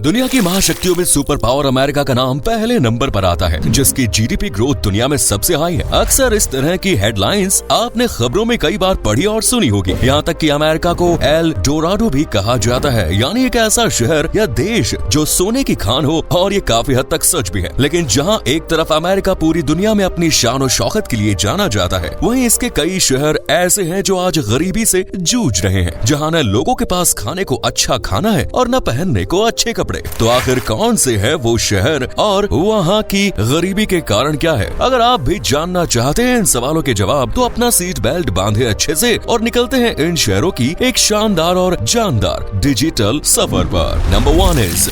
दुनिया की महाशक्तियों में सुपर पावर अमेरिका का नाम पहले नंबर पर आता है, जिसकी जीडीपी ग्रोथ दुनिया में सबसे हाई है। अक्सर इस तरह की हेडलाइंस आपने खबरों में कई बार पढ़ी और सुनी होगी। यहाँ तक कि अमेरिका को एल डोराडो भी कहा जाता है, यानी एक ऐसा शहर या देश जो सोने की खान हो, और ये काफी हद तक सच भी है। लेकिन जहाँ एक तरफ अमेरिका पूरी दुनिया में अपनी शान और शौकत के लिए जाना जाता है, वहीं इसके कई शहर ऐसे हैं जो आज गरीबी से जूझ रहे हैं, जहाँ न लोगों के पास खाने को अच्छा खाना है और न पहनने को अच्छे कपड़े। तो आखिर कौन से है वो शहर और वहाँ की गरीबी के कारण क्या है? अगर आप भी जानना चाहते हैं इन सवालों के जवाब, तो अपना सीट बेल्ट बांधे अच्छे से और निकलते हैं इन शहरों की एक शानदार और जानदार डिजिटल सफर पर। नंबर 1 इज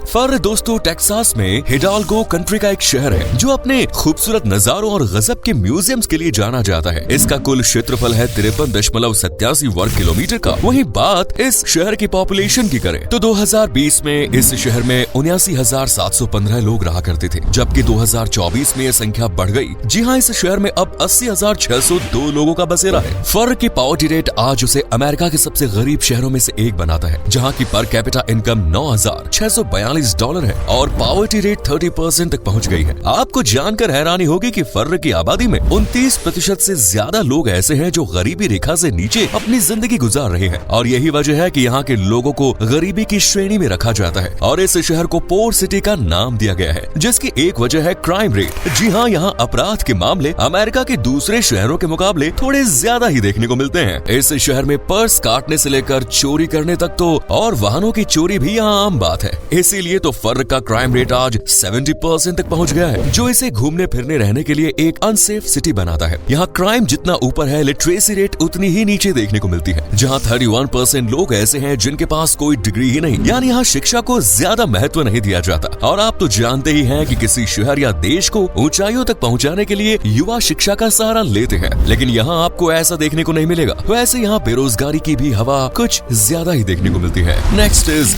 फर्र दोस्तों, टेक्सास में हिडाल्गो कंट्री का एक शहर है जो अपने खूबसूरत नजारों और गजब के म्यूजियम्स के लिए जाना जाता है। इसका कुल क्षेत्रफल है 53.87 वर्ग किलोमीटर का। वहीं बात इस शहर की पॉपुलेशन की करें तो 2020 में इस शहर में 79,715 लोग रहा करते थे, जबकि 2024 में यह संख्या बढ़ गई। जी हाँ, इस शहर में अब 80,602 लोगों का बसेरा है। फर्र की पॉवर्टी रेट आज उसे अमेरिका के सबसे गरीब शहरों में से एक बनाता है, जहाँ की पर कैपिटा इनकम $9,642 है और पॉवर्टी रेट 30% तक पहुंच गई है। आपको जानकर हैरानी होगी कि फर्र की आबादी में 29% से ज्यादा लोग ऐसे हैं जो गरीबी रेखा से नीचे अपनी जिंदगी गुजार रहे हैं, और यही वजह है कि यहाँ के लोगों को गरीबी की श्रेणी में रखा जाता है। और इस शहर को पोर सिटी का नाम दिया गया है, जिसकी एक वजह है क्राइम रेट। जी हाँ, यहाँ अपराध के मामले अमेरिका के दूसरे शहरों के मुकाबले थोड़े ज्यादा ही देखने को मिलते हैं। इस शहर में पर्स काटने से लेकर चोरी करने तक तो और वाहनों की चोरी भी यहाँ आम बात है। इसीलिए तो फर्र का क्राइम रेट आज 70% तक पहुंच गया है, जो इसे घूमने फिरने रहने के लिए एक अनसेफ सिटी बनाता है। यहाँ क्राइम जितना ऊपर है, लिटरेसी रेट उतनी ही नीचे देखने को मिलती है, जहाँ 31% लोग ऐसे हैं जिनके पास कोई डिग्री ही नहीं, यानी यहाँ शिक्षा को ज्यादा महत्व नहीं दिया जाता। और आप तो जानते ही हैं कि किसी शहर या देश को ऊंचाइयों तक पहुँचाने के लिए युवा शिक्षा का सहारा लेते हैं, लेकिन यहाँ आपको ऐसा देखने को नहीं मिलेगा। वैसे यहाँ बेरोजगारी की भी हवा कुछ ज्यादा ही देखने को मिलती है। नेक्स्ट इज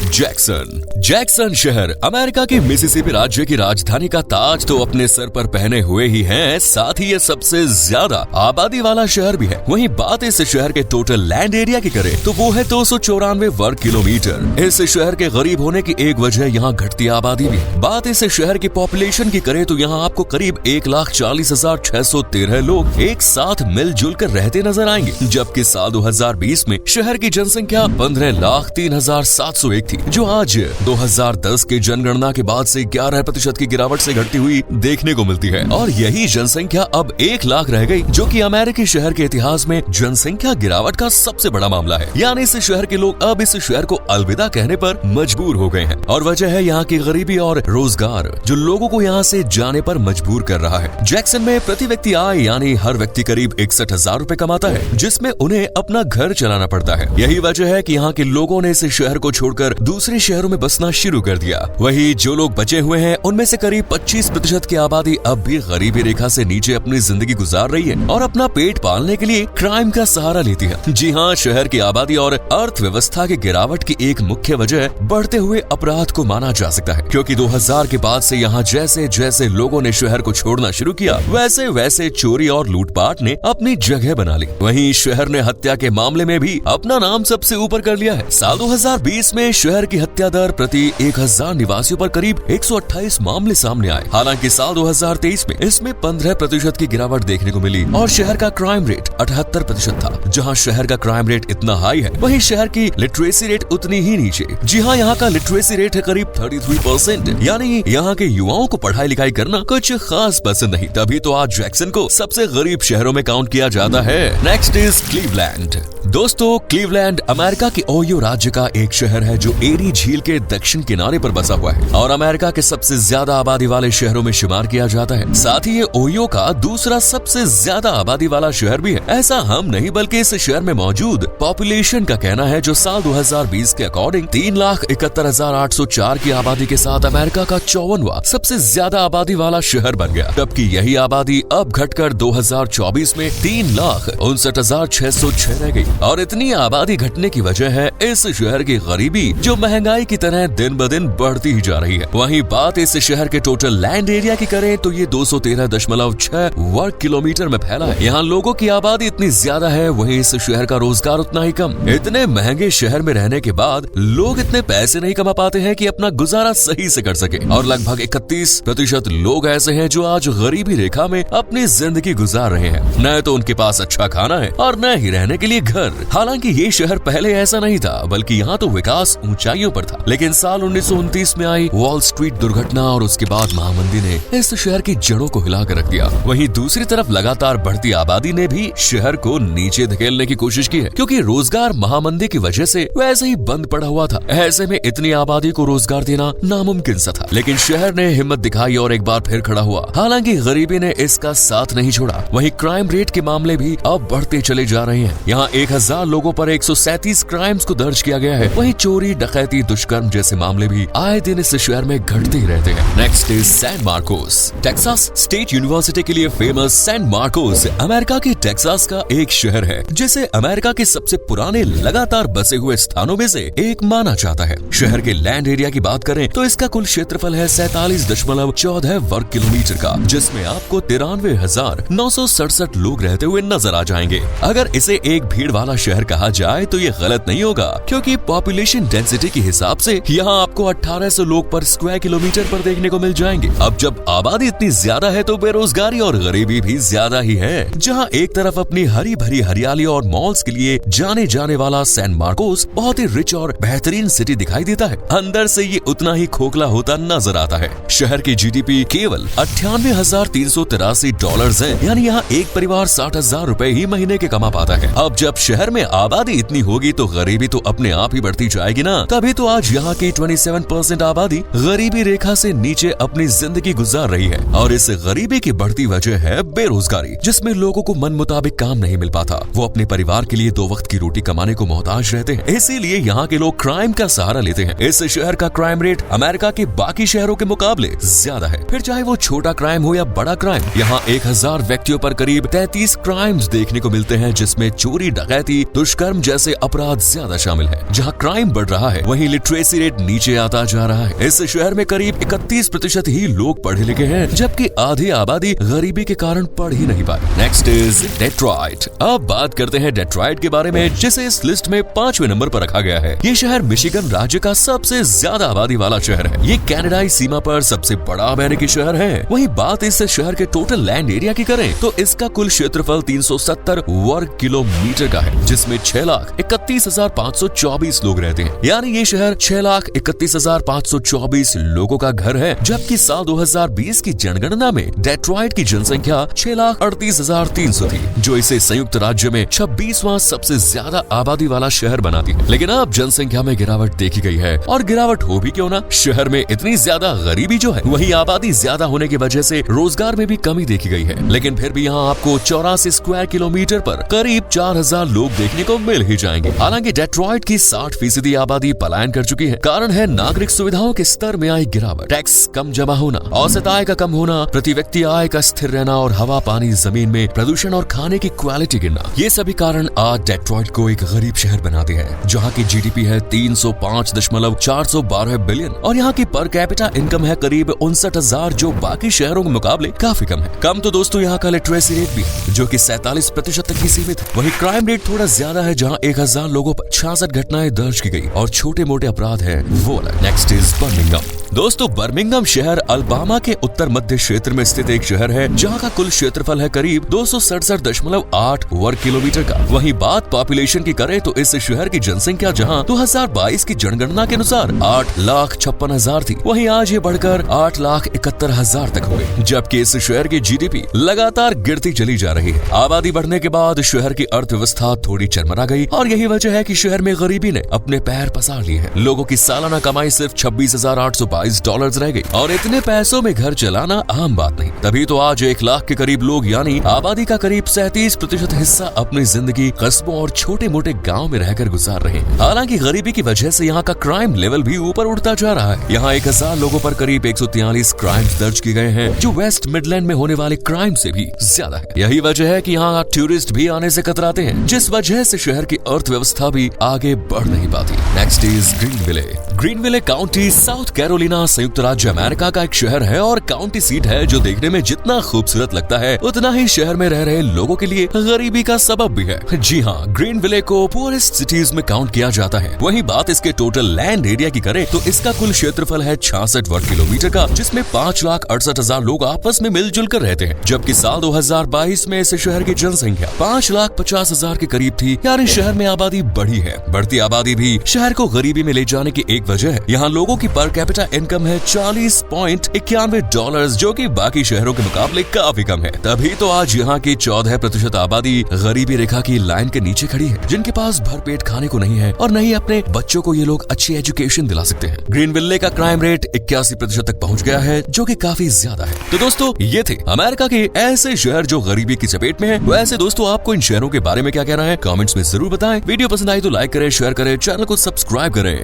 जैक्सन शहर अमेरिका के मिसिसिपी राज्य की राजधानी का ताज तो अपने सर पर पहने हुए ही है, साथ ही ये सबसे ज्यादा आबादी वाला शहर भी है। वहीं बात इस शहर के टोटल लैंड एरिया की करें तो वो है 294 वर्ग किलोमीटर। इस शहर के गरीब होने की एक वजह यहाँ घटती आबादी भी है। बात इस शहर की पॉपुलेशन की करें तो यहाँ आपको करीब 1,40,613 लोग एक साथ मिलजुल कर रहते नजर आएंगे, जबकि साल 2020 में शहर की जनसंख्या 15,03,701 थी, जो आज 2010 के जनगणना के बाद से 11% की गिरावट से घटती हुई देखने को मिलती है। और यही जनसंख्या अब 1 लाख रह गई, जो कि अमेरिकी शहर के इतिहास में जनसंख्या गिरावट का सबसे बड़ा मामला है। यानी इस शहर के लोग अब इस शहर को अलविदा कहने पर मजबूर हो गए हैं, और वजह है यहाँ की गरीबी और रोजगार, जो लोगों को यहाँ से जाने पर मजबूर कर रहा है। जैक्सन में प्रति व्यक्ति आय यानी हर व्यक्ति करीब 61,000 रूपए कमाता है, जिसमें उन्हें अपना घर चलाना पड़ता है। यही वजह है कि यहाँ के लोगों ने इस शहर को छोड़कर दूसरे शहरों में बसना शुरू कर दिया। वही जो लोग बचे हुए हैं, उनमें से करीब 25% की आबादी अब भी गरीबी रेखा से नीचे अपनी जिंदगी गुजार रही है और अपना पेट पालने के लिए क्राइम का सहारा लेती है। जी हाँ, शहर की आबादी और अर्थव्यवस्था की गिरावट की एक मुख्य वजह बढ़ते हुए अपराध को माना जा सकता है, क्योंकि 2000 के बाद से यहाँ जैसे जैसे लोगों ने शहर को छोड़ना शुरू किया, वैसे वैसे चोरी और लूटपाट ने अपनी जगह बना ली। वहीं शहर ने हत्या के मामले में भी अपना नाम सबसे ऊपर कर लिया है। साल 2020 में शहर की हत्या दर प्रति 1000 निवासियों पर करीब 128 मामले सामने आए। हालांकि साल 2023 में इसमें 15% की गिरावट देखने को मिली और शहर का क्राइम रेट 78% था। जहां शहर का क्राइम रेट इतना हाई है, वहीं शहर की लिटरेसी रेट उतनी ही नीचे। जी हाँ, यहाँ का लिटरेसी रेट है करीब 33%, यानी यहाँ के युवाओं को पढ़ाई लिखाई करना कुछ खास पसंद नहीं, तभी तो आज जैक्सन को सबसे गरीब शहरों में काउंट किया जाता है। Next is Cleveland. दोस्तों, क्लीवलैंड अमेरिका के ओहियो राज्य का एक शहर है जो एरी झील के दक्षिण किनारे पर बसा हुआ है और अमेरिका के सबसे ज्यादा आबादी वाले शहरों में शुमार किया जाता है। साथ ही ये ओहियो का दूसरा सबसे ज्यादा आबादी वाला शहर भी है। ऐसा हम नहीं बल्कि इस शहर में मौजूद पॉपुलेशन का कहना है, जो साल 2020 के अकॉर्डिंग 3,71,804 की आबादी के साथ अमेरिका का 54वां सबसे ज्यादा आबादी वाला शहर बन गया, जबकि यही आबादी अब घटकर 2024 में 3,59,606 रह गई। और इतनी आबादी घटने की वजह है इस शहर की गरीबी, जो महंगाई की तरह दिन ब दिन पॉपुलेशन बढ़ती ही जा रही है। वहीं बात इस शहर के टोटल लैंड एरिया की करें तो ये 213.6 वर्ग किलोमीटर में फैला है। यहाँ लोगों की आबादी इतनी ज्यादा है, वहीं इस शहर का रोजगार उतना ही कम। इतने महंगे शहर में रहने के बाद लोग इतने पैसे नहीं कमा पाते हैं कि अपना गुजारा सही से कर सके, और लगभग 31% लोग ऐसे हैं जो आज गरीबी रेखा में अपनी जिंदगी गुजार रहे हैं। न तो उनके पास अच्छा खाना है और न ही रहने के लिए घर। हालांकि ये शहर पहले ऐसा नहीं था, बल्कि यहाँ तो विकास ऊंचाइयों पर था। लेकिन साल 1929 में आई वॉल स्ट्रीट दुर्घटना और उसके बाद महामंदी ने इस शहर की जड़ों को हिला कर रख दिया। वहीं दूसरी तरफ लगातार बढ़ती आबादी ने भी शहर को नीचे धकेलने की कोशिश की है, क्योंकि रोजगार महामंदी की वजह से वैसे ही बंद पड़ा हुआ था। ऐसे में इतनी आबादी को रोजगार देना नामुमकिन सा था, लेकिन शहर ने हिम्मत दिखाई और एक बार फिर खड़ा हुआ। हालांकि गरीबी ने इसका साथ नहीं छोड़ा। वहीं क्राइम रेट के मामले भी अब बढ़ते चले जा रहे हैं। यहाँ 1000 लोगों पर 137 क्राइम्स को दर्ज किया गया है। वहीं चोरी, डकैती, दुष्कर्म जैसे मामले भी आए दिन इस शहर में घटते ही रहते हैं। Next is San Marcos. Texas state university के लिए फेमस सैन मार्कोस अमेरिका के टेक्सास का एक शहर है, जिसे अमेरिका के सबसे पुराने लगातार बसे हुए स्थानों में से एक माना जाता है। शहर के लैंड एरिया की बात करें तो इसका कुल क्षेत्रफल है 47.14 वर्ग किलोमीटर का, जिसमें आपको 93,967 लोग रहते हुए नजर आ जाएंगे। अगर इसे एक भीड़ वाला शहर कहा जाए तो ये गलत नहीं होगा, क्योंकि पॉपुलेशन डेंसिटी के हिसाब से यहाँ आपको 1800 लोग पर स्क्वायर किलोमीटर पर देखने को मिल जाएंगे। अब जब आबादी इतनी ज्यादा है तो बेरोजगारी और गरीबी भी ज्यादा ही है। जहाँ एक तरफ अपनी हरी भरी हरियाली और मॉल्स के लिए जाने जाने वाला सैन मार्कोस बहुत ही रिच और बेहतरीन सिटी दिखाई देता है, अंदर से ये उतना ही खोखला होता नजर आता है। शहर की जीडीपी केवल $98,383 है, यानी यहाँ एक परिवार 60,000 रुपए ही महीने के कमा पाता है। अब जब शहर में आबादी इतनी होगी तो गरीबी तो अपने आप ही बढ़ती जाएगी ना। तभी तो आज यहाँ की 27% आबादी गरीबी रेखा से नीचे अपनी जिंदगी गुजार रही है, और इस गरीबी की बढ़ती वजह है बेरोजगारी, जिसमें लोगों को मन मुताबिक काम नहीं मिल पाता। वो अपने परिवार के लिए 2 वक्त की रोटी कमाने को मोहताज रहते हैं, इसीलिए यहाँ के लोग क्राइम का सहारा लेते हैं। इस शहर का क्राइम रेट अमेरिका के बाकी शहरों के मुकाबले ज्यादा है, फिर चाहे वो छोटा क्राइम हो या बड़ा क्राइम। यहाँ 1000 व्यक्तियों पर करीब 33 क्राइम्स देखने को मिलते हैं, जिसमें चोरी, डकैती, दुष्कर्म जैसे अपराध ज्यादा शामिल है। जहाँ क्राइम बढ़ रहा है वहीं लिटरेसी रेट नीचे आता जा रहा है। इस शहर में करीब 31% ही लोग पढ़े लिखे हैं, जबकि आधी आबादी गरीबी के कारण पढ़ ही नहीं पाई। Next is Detroit. अब बात करते हैं डेट्रॉइट के बारे में, जिसे इस लिस्ट में 5वें नंबर पर रखा गया है। ये शहर मिशिगन राज्य का सबसे ज्यादा आबादी वाला शहर है। ये कनाडाई सीमा पर सबसे बड़ा अमेरिकी शहर है। वहीं बात इस शहर के टोटल लैंड एरिया की करें तो इसका कुल क्षेत्रफल 370 वर्ग किलोमीटर का है, जिसमें 6,31,524 लोग रहते हैं। यानी ये शहर 6,31,524 लोगों का घर है, जबकि साल 2020 की जनगणना में डेट्रॉइट की जनसंख्या 6,38,300 थी, जो इसे संयुक्त राज्य में 26वां सबसे ज्यादा आबादी वाला शहर बनाती है। लेकिन अब जनसंख्या में गिरावट देखी गई है, और गिरावट हो भी क्यों ना, शहर में इतनी ज्यादा गरीबी जो है, वही आबादी ज्यादा होने की वजह से रोजगार में भी कमी देखी गई है। लेकिन फिर भी यहाँ आपको 84 स्क्वायर किलोमीटर पर करीब 4000 लोग देखने को मिल ही जाएंगे। हालांकि डेट्रॉइट की 60% आबादी पलायन कर चुकी है। कारण है नागरिक सुविधाओं के स्तर में आई गिरावट, टैक्स कम जमा होना, औसत आय का कम होना, प्रति व्यक्ति आय का स्थिर रहना, और हवा, पानी, जमीन में प्रदूषण और खाने की क्वालिटी गिरना। ये सभी कारण आज डेट्रॉइट को एक गरीब शहर बनाते हैं, जहाँ की जीडीपी है 305.412 बिलियन, और यहाँ की पर कैपिटा इनकम है करीब 59,000, जो बाकी शहरों के मुकाबले काफी कम है। कम तो दोस्तों यहाँ का लिटरेसी रेट भी है, जो कि 47% तक ही सीमित है। वही क्राइम रेट थोड़ा ज्यादा है, जहाँ 1000 लोगों पर 66 घटनाएं दर्ज की गई, और छोटे मोटे अपराध है वो अलग। Next is Birmingham. दोस्तों, बर्मिंघम शहर अलबामा के उत्तर मध्य क्षेत्र में स्थित एक शहर है, जहाँ का कुल क्षेत्रफल है करीब 267.8 वर्ग किलोमीटर का। वहीं बात पॉपुलेशन की करें तो इस शहर की जनसंख्या जहाँ 2022 की जनगणना के अनुसार 8,56,000 थी, वहीं आज ये बढ़कर 8,71,000 तक हो गई। जबकि इस शहर की जीडीपी लगातार गिरती चली जा रही है। आबादी बढ़ने के बाद शहर की अर्थव्यवस्था थोड़ी चरमरा गई, और यही वजह है कि शहर में गरीबी ने अपने पैर पसार लिए हैं। लोगों की सालाना कमाई सिर्फ $26,822 रह गई, और इतने पैसों में घर चलाना आम बात नहीं। तभी तो आज 1 लाख के करीब लोग, यानी आबादी का करीब 37% हिस्सा अपनी जिंदगी कस्बों और छोटे मोटे गाँव में रहकर गुजार रहे हैं। हालांकि गरीबी की वजह से यहाँ का क्राइम लेवल भी ऊपर उठता जा रहा है। यहाँ 1000 लोगों पर करीब 143 क्राइम्स दर्ज किए गए हैं, जो वेस्ट मिडलैंड में होने वाले क्राइम से भी ज्यादा है। यही वजह है कि यहाँ टूरिस्ट भी आने से कतराते हैं, जिस वजह से शहर की अर्थव्यवस्था भी आगे बढ़ नहीं पाती। Next is Greenville. Greenville county south Carolina संयुक्त राज्य अमेरिका का एक शहर है और काउंटी सीट है जो देखने में जितना खूबसूरत लगता है उतना ही शहर में रह रहे लोगों के लिए गरीबी का सबब भी है। जी हाँ, ग्रीनविले को पुअरेस्ट सिटीज में काउंट किया जाता है। वहीं बात इसके टोटल लैंड एरिया की करें तो इसका कुल क्षेत्रफल है 66 वर्ग किलोमीटर का, जिसमें 5,68,000 लोग आपस में मिलजुल कर रहते हैं। जबकि साल 2022 में इस शहर की जनसंख्या 5,50,000 के करीब थी। यानी शहर में आबादी बढ़ी है। बढ़ती आबादी भी शहर को गरीबी में ले जाने की एक वजह है। यहाँ लोगों की पर कैपिटा इनकम है $40.91, जो कि बाकी शहरों के मुकाबले काफी कम है। तभी तो आज यहाँ की 14% आबादी गरीबी रेखा की लाइन के नीचे खड़ी है, जिनके पास भरपेट खाने को नहीं है और नहीं अपने बच्चों को ये लोग अच्छी एजुकेशन दिला सकते हैं। ग्रीनविले का क्राइम रेट 81% तक पहुँच गया है, जो कि काफी ज्यादा है। तो दोस्तों, ये थे अमेरिका के ऐसे शहर जो गरीबी की चपेट में है। वैसे दोस्तों, आपको इन शहरों के बारे में क्या कहना है कमेंट्स में जरूर बताएं। वीडियो पसंद आई तो लाइक करें, शेयर करें, चैनल को सब्सक्राइब करें।